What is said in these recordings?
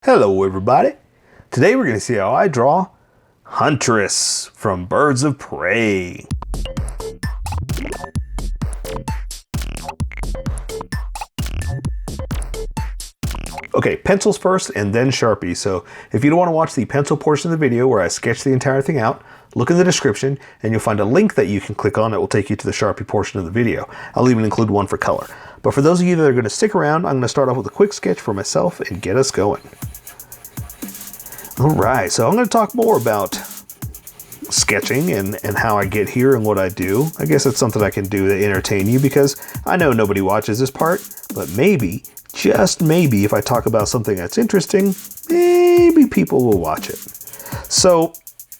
Hello everybody! Today we're going to see how I draw Huntress from Birds of Prey. Okay, pencils first and then Sharpie. So if you don't want to watch the pencil portion of the video where I sketch the entire thing out, look in the description and you'll find a link that you can click on that will take you to the Sharpie portion of the video. I'll even include one for color. But for those of you that are going to stick around, I'm going to start off with a quick sketch for myself and get us going. All right, so I'm going to talk more about sketching and how I get here and what I do. I guess it's something I can do to entertain you because I know nobody watches this part, but maybe, just maybe, if I talk about something that's interesting, maybe people will watch it. So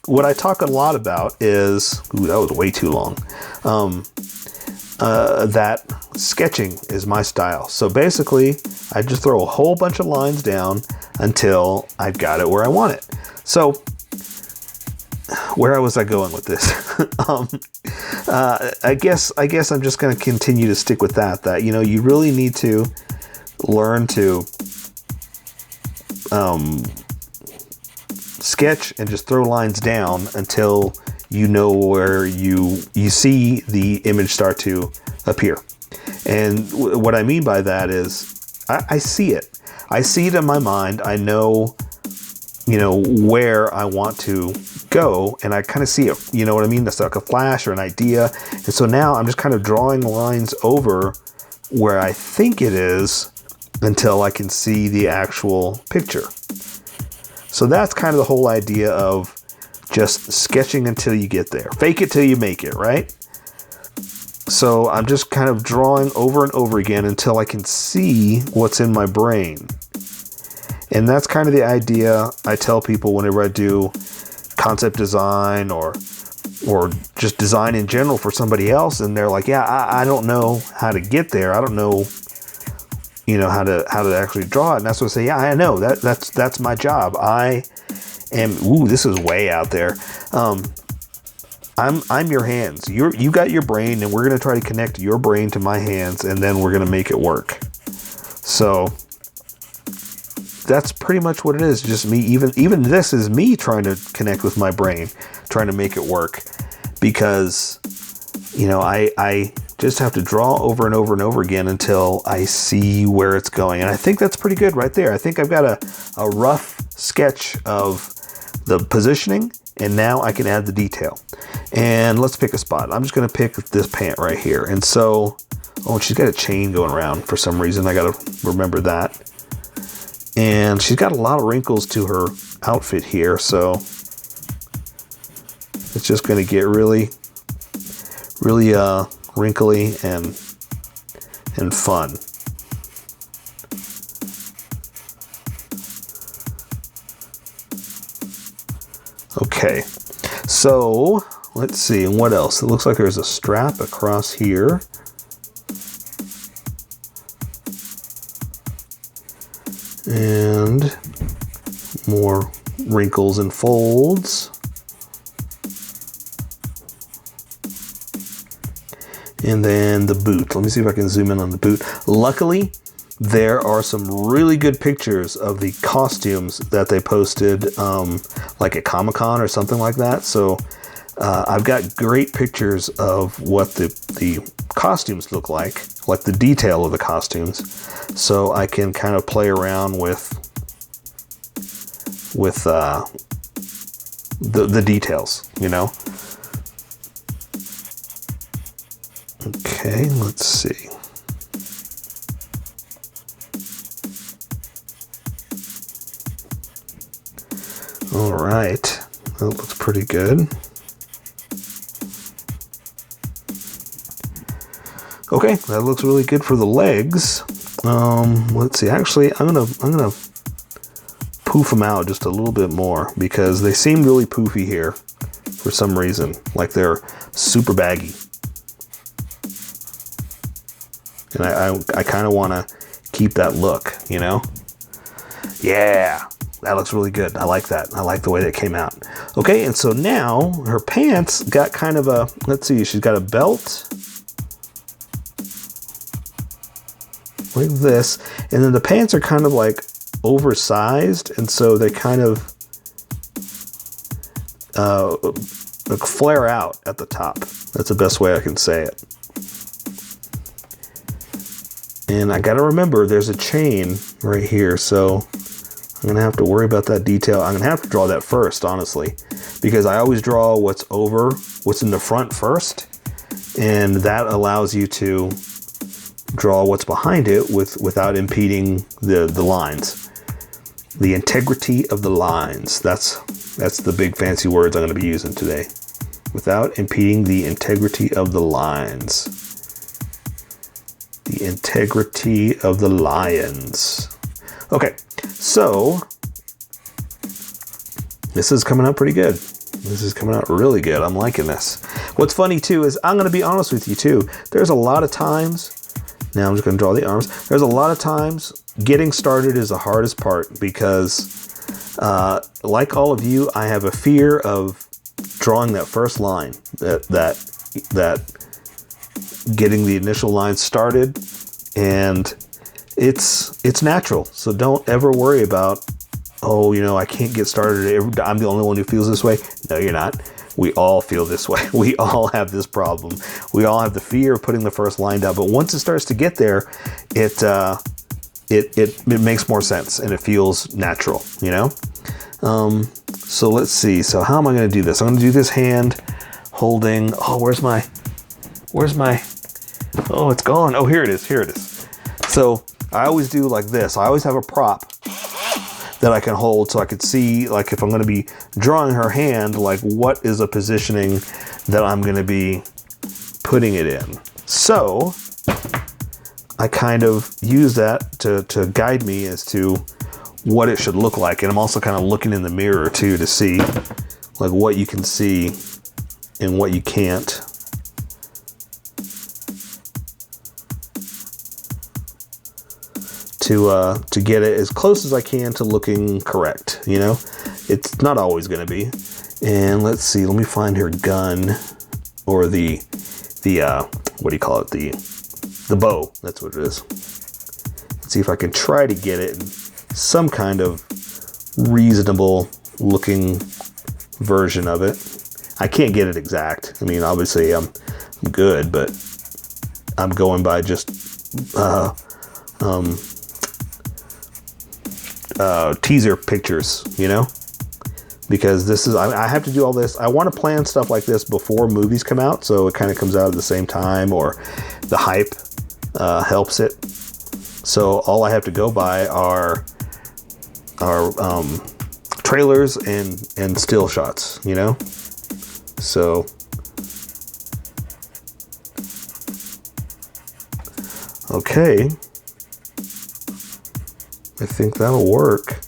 what I talk a lot about is, ooh, that was way too long, that sketching is my style. So basically, I just throw a whole bunch of lines down until I've got it where I want it. So where was I going with this? I guess I'm just going to continue to stick with that, you know, you really need to learn to sketch and just throw lines down until you know where you see the image start to appear. And what I mean by that is I see it. I see it in my mind. I know, you know, where I want to go, and I kind of see it. You know what I mean? That's like a flash or an idea. And so now I'm just kind of drawing lines over where I think it is until I can see the actual picture. So that's kind of the whole idea of just sketching until you get there. Fake it till you make it, right? So I'm just kind of drawing over and over again until I can see what's in my brain. And that's kind of the idea I tell people whenever I do concept design or just design in general for somebody else, and they're like, yeah, I don't know how to get there. I don't know, you know, how to actually draw it. And that's what I say, yeah, I know, that's my job. I am, ooh, this is way out there. I'm your hands. You got your brain, and we're going to try to connect your brain to my hands, and then we're going to make it work. So that's pretty much what it is. Just me, even this is me trying to connect with my brain, trying to make it work, because, you know, I just have to draw over and over and over again until I see where it's going. And I think that's pretty good right there. I think I've got a rough sketch of the positioning, and now I can add the detail. And let's pick a spot. I'm just going to pick this pant right here. And so, oh, she's got a chain going around for some reason. I got to remember that. And she's got a lot of wrinkles to her outfit here, so it's just going to get really wrinkly and fun. Okay, so let's see, what else? It looks like there's a strap across here. And more wrinkles and folds. And then the boot. Let me see if I can zoom in on the boot. Luckily, there are some really good pictures of the costumes that they posted, like at Comic-Con or something like that. So I've got great pictures of what the costumes look like the detail of the costumes. So I can kind of play around with the details, you know. Okay, let's see. All right, that looks pretty good. Okay, that looks really good for the legs. Let's see. Actually, I'm gonna poof them out just a little bit more because they seem really poofy here for some reason, like they're super baggy. And I kind of want to keep that look, you know? Yeah, that looks really good. I like that. I like the way that came out. Okay, and so now her pants got kind of a, let's see, she's got a belt like this, and then the pants are kind of like oversized, and so they kind of like flare out at the top. That's the best way I can say it. And I gotta remember there's a chain right here, so I'm gonna have to worry about that detail. I'm gonna have to draw that first, honestly, because I always draw what's in the front first, and that allows you to draw what's behind it without impeding the lines. The integrity of the lines. That's the big fancy words I'm going to be using today. Without impeding the integrity of the lines. The integrity of the lions. Okay, so this is coming out pretty good. This is coming out really good. I'm liking this. What's funny too is, I'm going to be honest with you too, there's a lot of times, now I'm just going to draw the arms. There's a lot of times getting started is the hardest part because like all of you, I have a fear of drawing that first line, that getting the initial line started, and it's natural. So don't ever worry about, oh, you know, I can't get started. I'm the only one who feels this way. No, you're not. We all feel this way. We all have this problem. We all have the fear of putting the first line down. But once it starts to get there, it makes more sense and it feels natural, you know? So let's see. So how am I going to do this? I'm going to do this hand holding, oh, where's my, oh, it's gone. Oh, here it is. Here it is. So I always do like this. I always have a prop that I can hold so I could see, like, if I'm going to be drawing her hand, like, what is a positioning that I'm going to be putting it in. So I kind of use that to guide me as to what it should look like. And I'm also kind of looking in the mirror too to see like what you can see and what you can't. To get it as close as I can to looking correct, you know? It's not always going to be. And let's see, let me find her gun, or the what do you call it? The bow. That's what it is. Let's see if I can try to get it in some kind of reasonable looking version of it. I can't get it exact. I mean, obviously I'm good, but I'm going by just teaser pictures, you know, because this is, I have to do all this. I want to plan stuff like this before movies come out, so it kind of comes out at the same time, or the hype helps it. So all I have to go by are trailers and still shots, you know. So okay, I think that'll work.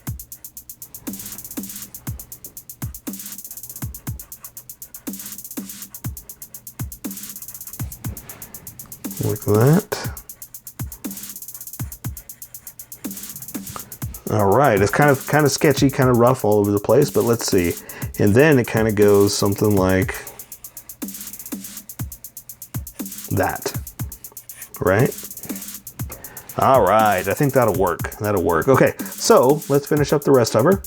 Like that. All right, it's kind of sketchy, kind of rough all over the place, but let's see. And then it kind of goes something like that, right? All right, I think that'll work. That'll work. Okay, so let's finish up the rest of her.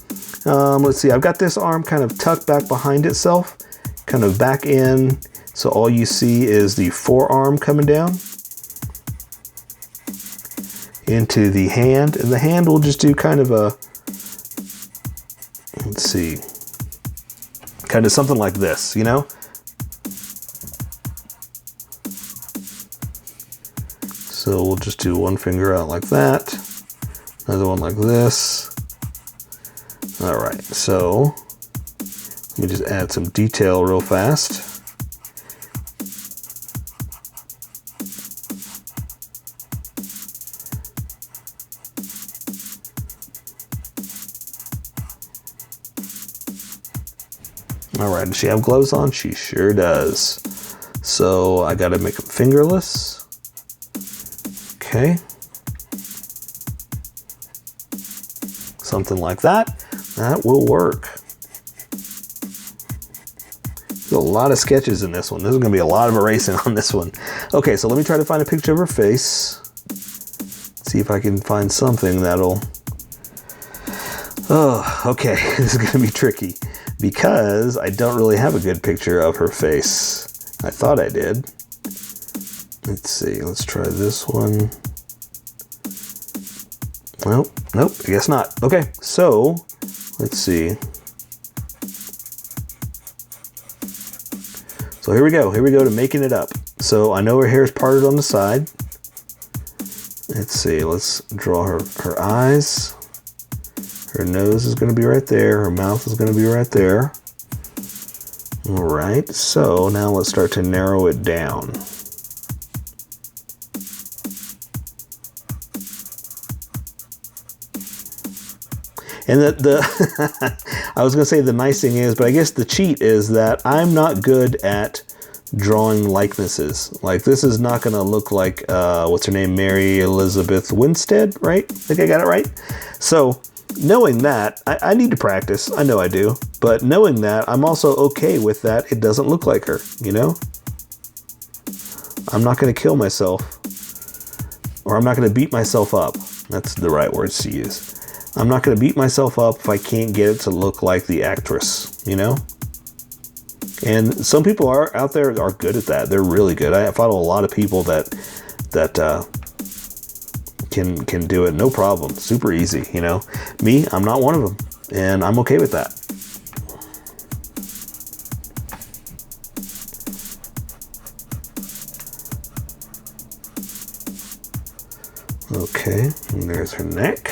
Let's see, I've got this arm kind of tucked back behind itself, kind of back in, so all you see is the forearm coming down into the hand, and the hand will just do kind of a, let's see, kind of something like this, you know? So we'll just do one finger out like that, another one like this. All right, so let me just add some detail real fast. All right, does she have gloves on? She sure does. So I gotta make them fingerless. Okay. Something like that. That will work. There's a lot of sketches in this one. There's gonna be a lot of erasing on this one. Okay, so let me try to find a picture of her face. See if I can find something that'll Oh, okay, this is gonna be tricky because I don't really have a good picture of her face. I thought I did. Let's see, let's try this one. Nope, nope, I guess not. Okay, so let's see. So here we go to making it up. So I know her hair is parted on the side. Let's see, let's draw her eyes. Her nose is going to be right there. Her mouth is going to be right there. All right, so now let's start to narrow it down. And I was going to say the nice thing is, but I guess the cheat is that I'm not good at drawing likenesses. Like, this is not going to look like, what's her name? Mary Elizabeth Winstead, right? I think I got it right. So knowing that, I need to practice. I know I do. But knowing that, I'm also okay with that. It doesn't look like her, you know? I'm not going to kill myself. Or I'm not going to beat myself up. That's the right words to use. I'm not going to beat myself up if I can't get it to look like the actress, you know? And some people out there are good at that. They're really good. I follow a lot of people that can do it no problem. Super easy, you know? Me, I'm not one of them, and I'm okay with that. Okay, and there's her neck.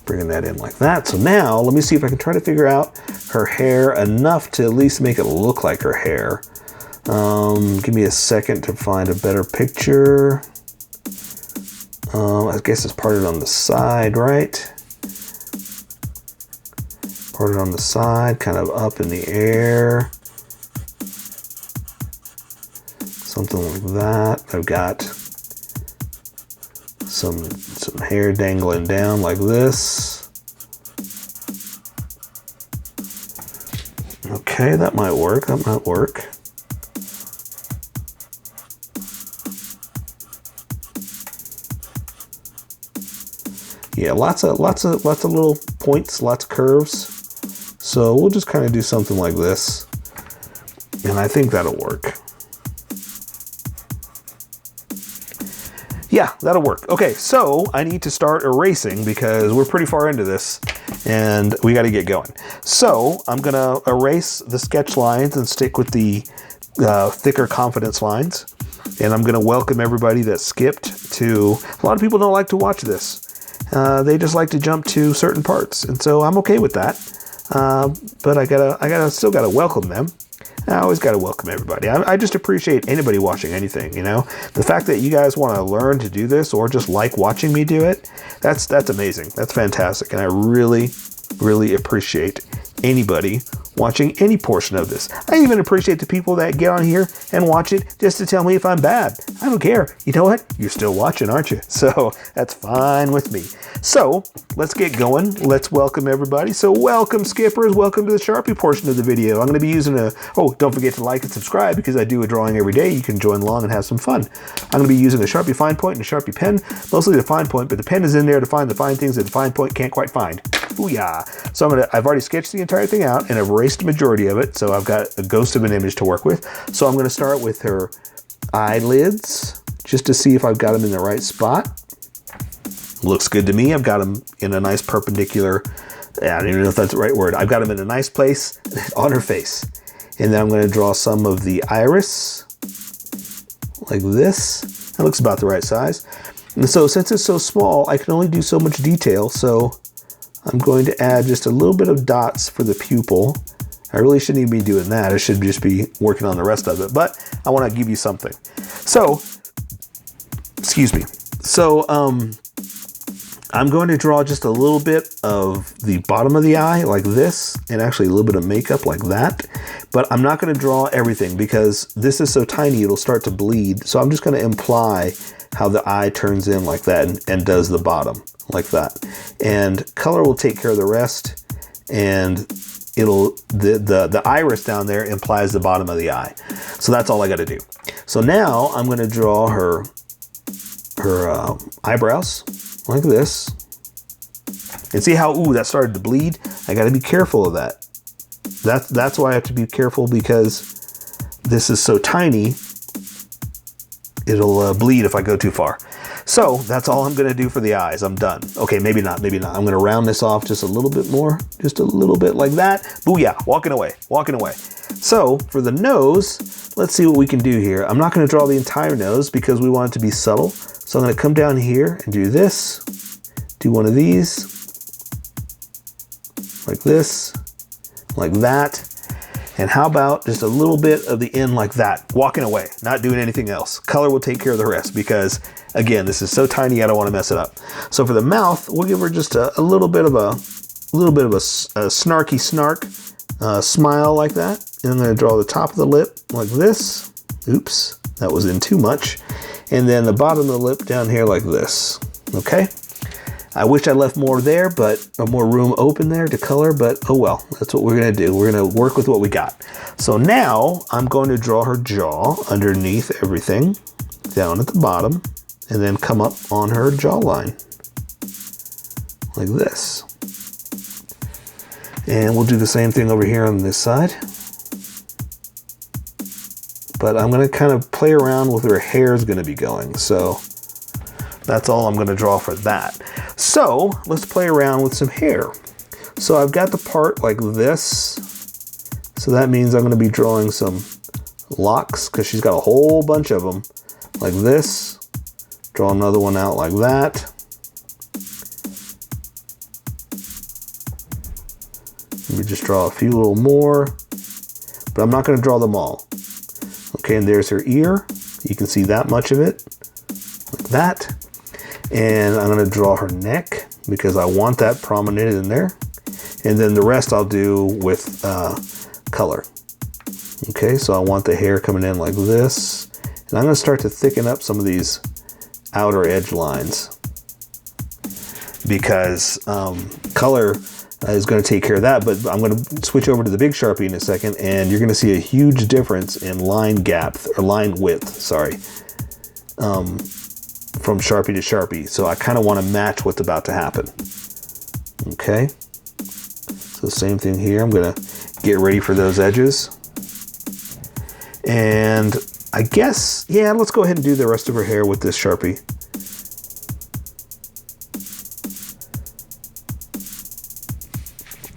Bringing that in like that. So now let me see if I can try to figure out her hair enough to at least make it look like her hair. Give me a second to find a better picture. I guess it's parted on the side, right? Parted on the side, kind of up in the air. Something like that. I've got some hair dangling down like this. Okay, that might work. That might work. Yeah, lots of little points, lots of curves. So we'll just kind of do something like this, and I think that'll work. Yeah, that'll work. Okay, so I need to start erasing because we're pretty far into this and we got to get going. So I'm going to erase the sketch lines and stick with the thicker confidence lines. And I'm going to welcome everybody that skipped to... A lot of people don't like to watch this. They just like to jump to certain parts. And so I'm okay with that. But I still gotta welcome them. I always got to welcome everybody. I just appreciate anybody watching anything, you know? The fact that you guys want to learn to do this or just like watching me do it, that's amazing. That's fantastic. And I really, really appreciate anybody watching any portion of this. I even appreciate the people that get on here and watch it just to tell me if I'm bad. I don't care. You know what? You're still watching, aren't you? So that's fine with me. So let's get going. Let's welcome everybody. So welcome skippers. Welcome to the Sharpie portion of the video. I'm going to be using don't forget to like and subscribe because I do a drawing every day. You can join along and have some fun. I'm going to be using a Sharpie fine point and a Sharpie pen, mostly the fine point, but the pen is in there to find the fine things that the fine point can't quite find. Booyah. So I've already sketched the entire thing out and I've erased the majority of it. So I've got a ghost of an image to work with. So I'm going to start with her eyelids just to see if I've got them in the right spot. Looks good to me. I've got them in a nice perpendicular, I don't even know if that's the right word. I've got them in a nice place on her face. And then I'm going to draw some of the iris like this. That looks about the right size. And so since it's so small, I can only do so much detail. So I'm going to add just a little bit of dots for the pupil. I really shouldn't even be doing that. I should just be working on the rest of it, but I want to give you something. So, excuse me. So, I'm going to draw just a little bit of the bottom of the eye like this, and actually a little bit of makeup like that. But I'm not going to draw everything because this is so tiny it'll start to bleed. So I'm just going to imply how the eye turns in like that and does the bottom like that. And color will take care of the rest, and the iris down there implies the bottom of the eye. So that's all I got to do. So now I'm going to draw her eyebrows like this. And see how, ooh, that started to bleed? I got to be careful of that. That's why I have to be careful, because this is so tiny, it'll bleed if I go too far. So that's all I'm gonna do for the eyes. I'm done. Okay, maybe not, maybe not. I'm gonna round this off just a little bit more, just a little bit like that. Booyah, walking away, walking away. So for the nose, let's see what we can do here. I'm not gonna draw the entire nose because we want it to be subtle. So I'm gonna come down here and do this, do one of these, like this, like that. And how about just a little bit of the end like that, walking away, not doing anything else. Color will take care of the rest because, again, this is so tiny I don't want to mess it up. So for the mouth, we'll give her just a little bit of a snarky snark smile like that. And I'm going to draw the top of the lip like this. Oops, that was in too much. And then the bottom of the lip down here like this. Okay. I wish I left more there, but more room open there to color, but oh well, that's what we're gonna do. We're gonna work with what we got. So now I'm going to draw her jaw underneath everything, down at the bottom, and then come up on her jawline, like this. And we'll do the same thing over here on this side. But I'm gonna kind of play around with where her hair is gonna be going, so that's all I'm gonna draw for that. So let's play around with some hair. So I've got the part like this. So that means I'm gonna be drawing some locks because she's got a whole bunch of them like this. Draw another one out like that. Let me just draw a few little more, but I'm not gonna draw them all. Okay, and there's her ear. You can see that much of it, like that. And I'm gonna draw her neck because I want that prominent in there. And then the rest I'll do with color. Okay, so I want the hair coming in like this. And I'm gonna start to thicken up some of these outer edge lines because color is gonna take care of that, but I'm gonna switch over to the big Sharpie in a second and you're gonna see a huge difference in line gap, or line width, sorry. From Sharpie to Sharpie. So I kind of want to match what's about to happen. Okay. So same thing here. I'm going to get ready for those edges. And I guess, yeah, let's go ahead and do the rest of her hair with this Sharpie.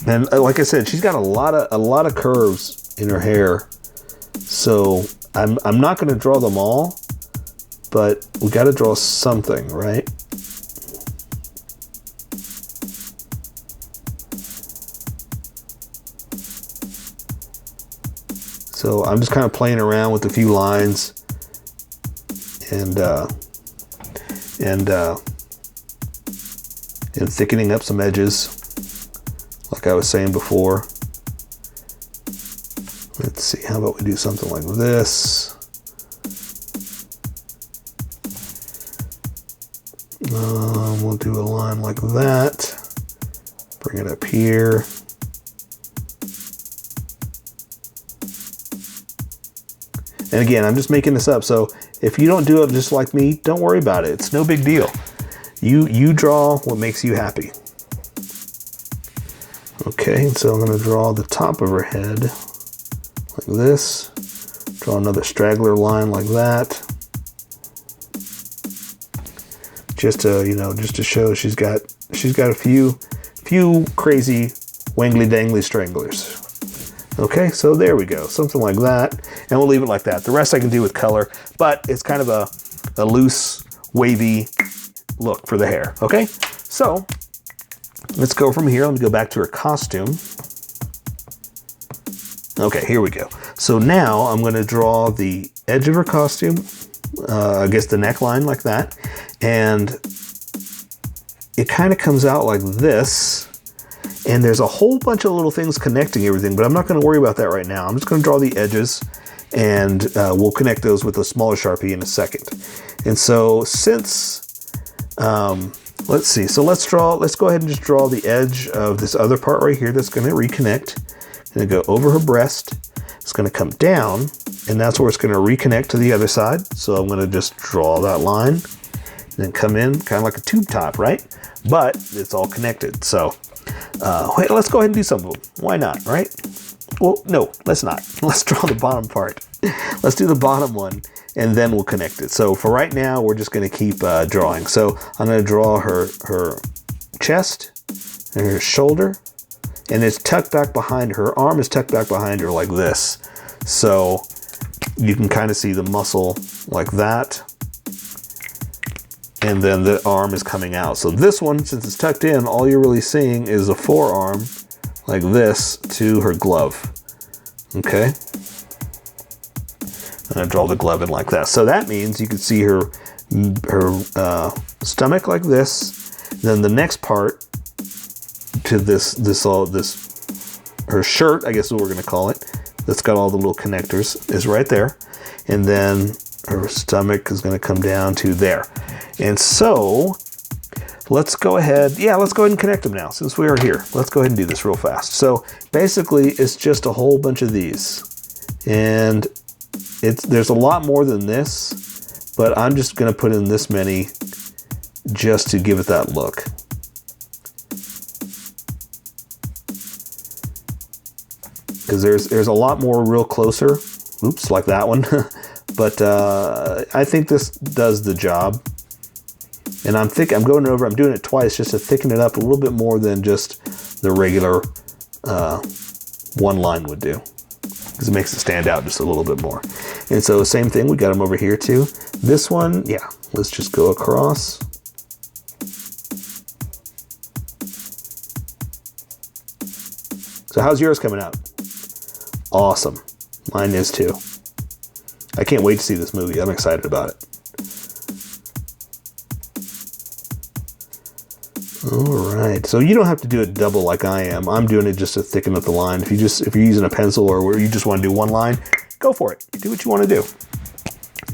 And like I said, she's got a lot of curves in her hair. So I'm not going to draw them all, but we got to draw something, right? So I'm just kind of playing around with a few lines and thickening up some edges, like I was saying before. Let's see, how about we do something like this? We'll do a line like that. Bring it up here. And again, I'm just making this up, so if you don't do it just like me, don't worry about it. It's no big deal. You draw what makes you happy. Okay, so I'm going to draw the top of her head like this. Draw another straggler line like that. Just to, you know, just to show she's got a few crazy wangly dangly stranglers. Okay, so there we go, something like that, and we'll leave it like that. The rest I can do with color, but it's kind of a loose, wavy look for the hair. Okay, so let's go from here. Let me go back to her costume. Okay, here we go. So now I'm going to draw the edge of her costume, I guess the neckline like that, and it kind of comes out like this, and there's a whole bunch of little things connecting everything, but I'm not going to worry about that right now. I'm just going to draw the edges, and we'll connect those with a smaller Sharpie in a second. And so since, let's see, so let's go ahead and just draw the edge of this other part right here that's going to reconnect. Going to go over her breast. It's going to come down, and that's where it's going to reconnect to the other side. So I'm going to just draw that line. then come in kind of like a tube top, right? But it's all connected. So wait, let's go ahead and do some of them. Why not, right? Well, no, let's not. Let's draw the bottom part. Let's do the bottom one, and then we'll connect it. So for right now, we're just going to keep drawing. So I'm going to draw her chest and her shoulder, and it's tucked back behind her. Her arm is tucked back behind her like this. So you can kind of see the muscle like that. And then the arm is coming out. So this one, since it's tucked in, all you're really seeing is a forearm like this to her glove. Okay. And I draw the glove in like that. So that means you can see her stomach like this. Then the next part to her shirt, I guess is what we're going to call it, that's got all the little connectors, is right there. And then her stomach is going to come down to there. And so let's go ahead. Yeah, let's go ahead and connect them now since we are here. Let's go ahead and do this real fast. So basically it's just a whole bunch of these, and there's a lot more than this, but I'm just going to put in this many just to give it that look. Because there's a lot more real closer. Oops, like that one. But I think this does the job. And I'm going over, I'm doing it twice just to thicken it up a little bit more than just the regular one line would do. Because it makes it stand out just a little bit more. And so same thing, we got them over here too. This one, yeah, let's just go across. So how's yours coming out? Awesome. Mine is too. I can't wait to see this movie. I'm excited about it. All right, so you don't have to do it double like I am. I'm doing it just to thicken up the line. If you're using a pencil or you just want to do one line, go for it. Do what you want to do.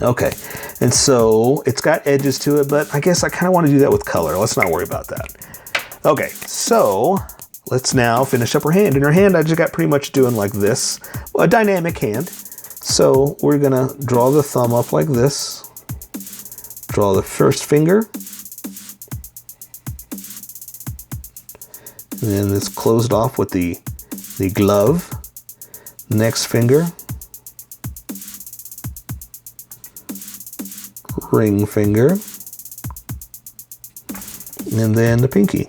Okay, and so it's got edges to it, but I guess I kind of want to do that with color. Let's not worry about that. Okay, so let's now finish up her hand. In her hand, I just got pretty much doing like this, a dynamic hand. So we're gonna draw the thumb up like this, draw the first finger, and then it's closed off with the glove. Next finger, ring finger, and then the pinky.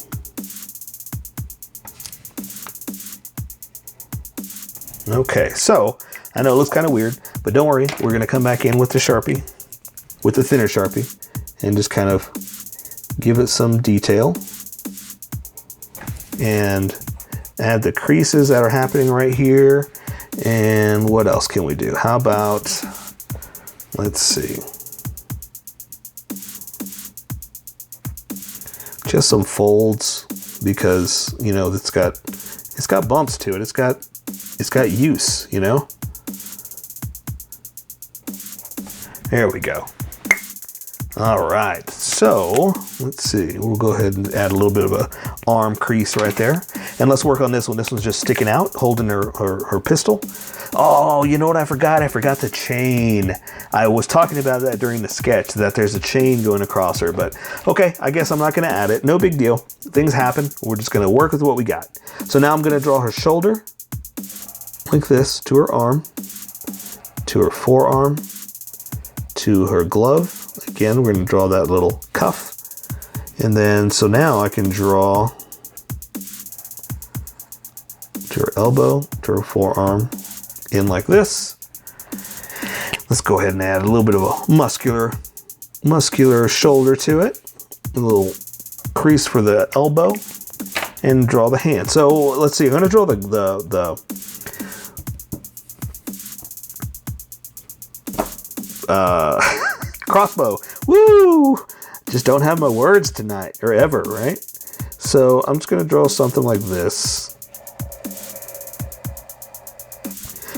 Okay, so I know it looks kind of weird, but don't worry, we're going to come back in with the Sharpie, with the thinner Sharpie, and just kind of give it some detail and add the creases that are happening right here. And what else can we do? How about, let's see, just some folds, because, you know, it's got bumps to it. It's got use, you know? There we go. All right, so let's see. We'll go ahead and add a little bit of a arm crease right there. And let's work on this one. This one's just sticking out, holding her pistol. Oh, you know what I forgot? I forgot the chain. I was talking about that during the sketch, that there's a chain going across her, but okay, I guess I'm not gonna add it. No big deal. Things happen. We're just gonna work with what we got. So now I'm gonna draw her shoulder like this, to her arm, to her forearm, to her glove. Again, we're going to draw that little cuff. And then, so now I can draw to her elbow, to her forearm, in like this. Let's go ahead and add a little bit of a muscular shoulder to it. A little crease for the elbow, and draw the hand. So let's see, I'm going to draw the crossbow. Woo! Just don't have my words tonight, or ever, right? So I'm just gonna draw something like this,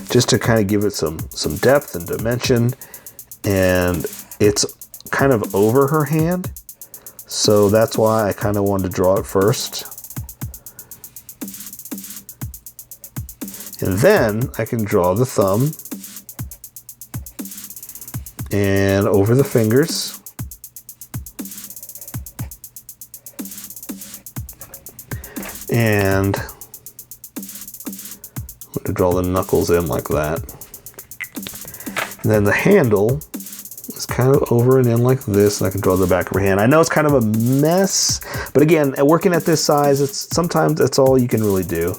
just to kind of give it some depth and dimension. And it's kind of over her hand, so that's why I kind of wanted to draw it first. And then I can draw the thumb and over the fingers, And I'm going to draw the knuckles in like that. And then the handle is kind of over and in like this, and I can draw the back of her hand. I know it's kind of a mess, but again, working at this size, sometimes that's all you can really do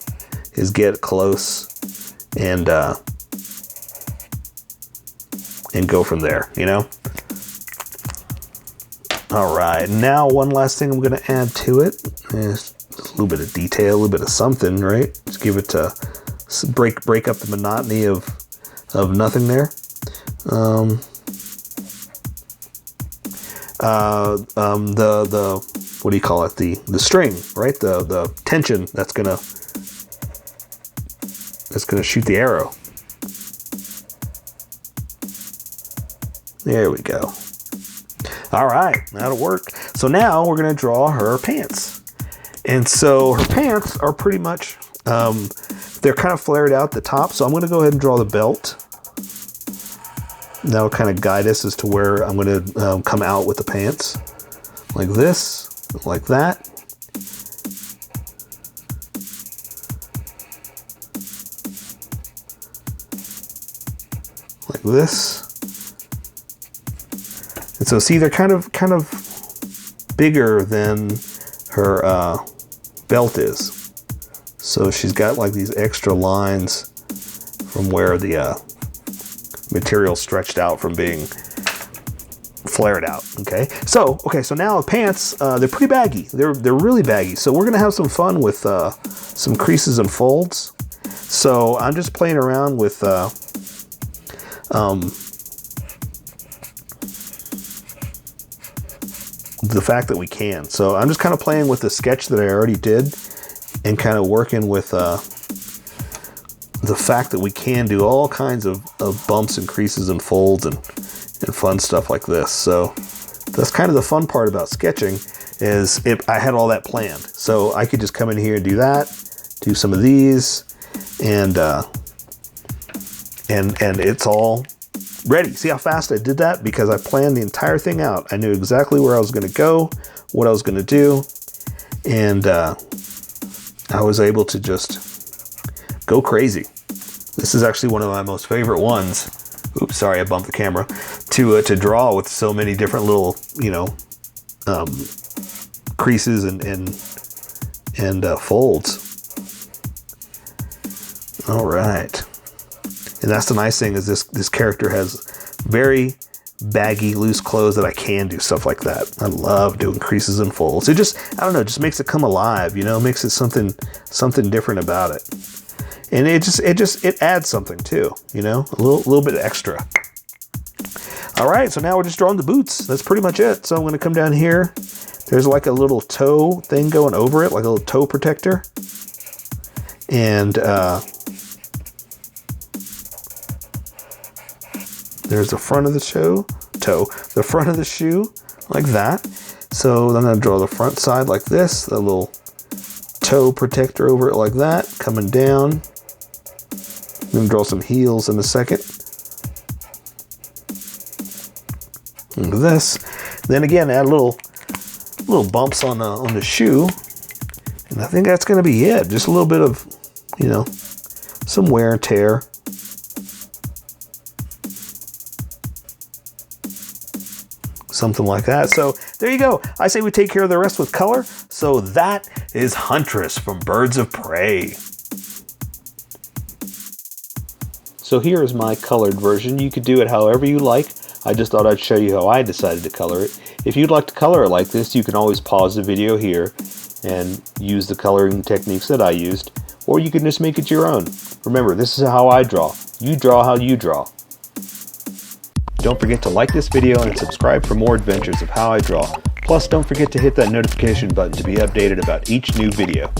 is get close and go from there, you know? All right, now one last thing I'm gonna add to it is a little bit of detail, a little bit of something, right? Just give it to break up the monotony of nothing there. The what do you call it? The string, right? The tension that's gonna shoot the arrow. There we go. All right, that'll work. So now we're gonna draw her pants. And so her pants are pretty much, they're kind of flared out at the top. So I'm gonna go ahead and draw the belt. That'll kind of guide us as to where I'm gonna come out with the pants. Like this, like that. Like this. And so see, they're kind of bigger than her belt is. So she's got like these extra lines from where the material stretched out from being flared out. Okay, so now the pants, they're pretty baggy. They're really baggy. So we're gonna have some fun with some creases and folds. So I'm just playing around with the fact that we can. So I'm just kind of playing with the sketch that I already did and kind of working with the fact that we can do all kinds of bumps and creases and folds and fun stuff like this. So that's kind of the fun part about sketching, is I had all that planned. So I could just come in here and do that, do some of these, and it's all ready. See how fast I did that? Because I planned the entire thing out. I knew exactly where I was going to go, what I was going to do, and I was able to just go crazy. This is actually one of my most favorite ones. Oops, sorry, I bumped the camera. To draw with so many different little, you know, creases and folds. All right. And that's the nice thing, is this character has very baggy, loose clothes that I can do stuff like that. I love doing creases and folds. It just, I don't know, just makes it come alive, you know, makes it something different about it. And it adds something too, you know, a little bit extra. All right, so now we're just drawing the boots. That's pretty much it. So I'm gonna come down here. There's like a little toe thing going over it, like a little toe protector. And there's the front of the the front of the shoe, like that. So then I'm gonna draw the front side like this, the little toe protector over it like that, coming down. I'm gonna draw some heels in a second. Like this. Then again, add little bumps on the shoe, and I think that's gonna be it. Just a little bit of, you know, some wear and tear. Something like that. So there you go. I say we take care of the rest with color. So that is Huntress from Birds of Prey. So here is my colored version. You could do it however you like. I just thought I'd show you how I decided to color it. If you'd like to color it like this, you can always pause the video here and use the coloring techniques that I used, or you can just make it your own. Remember, this is how I draw. You draw how you draw. Don't forget to like this video and subscribe for more adventures of how I draw. Plus, don't forget to hit that notification button to be updated about each new video.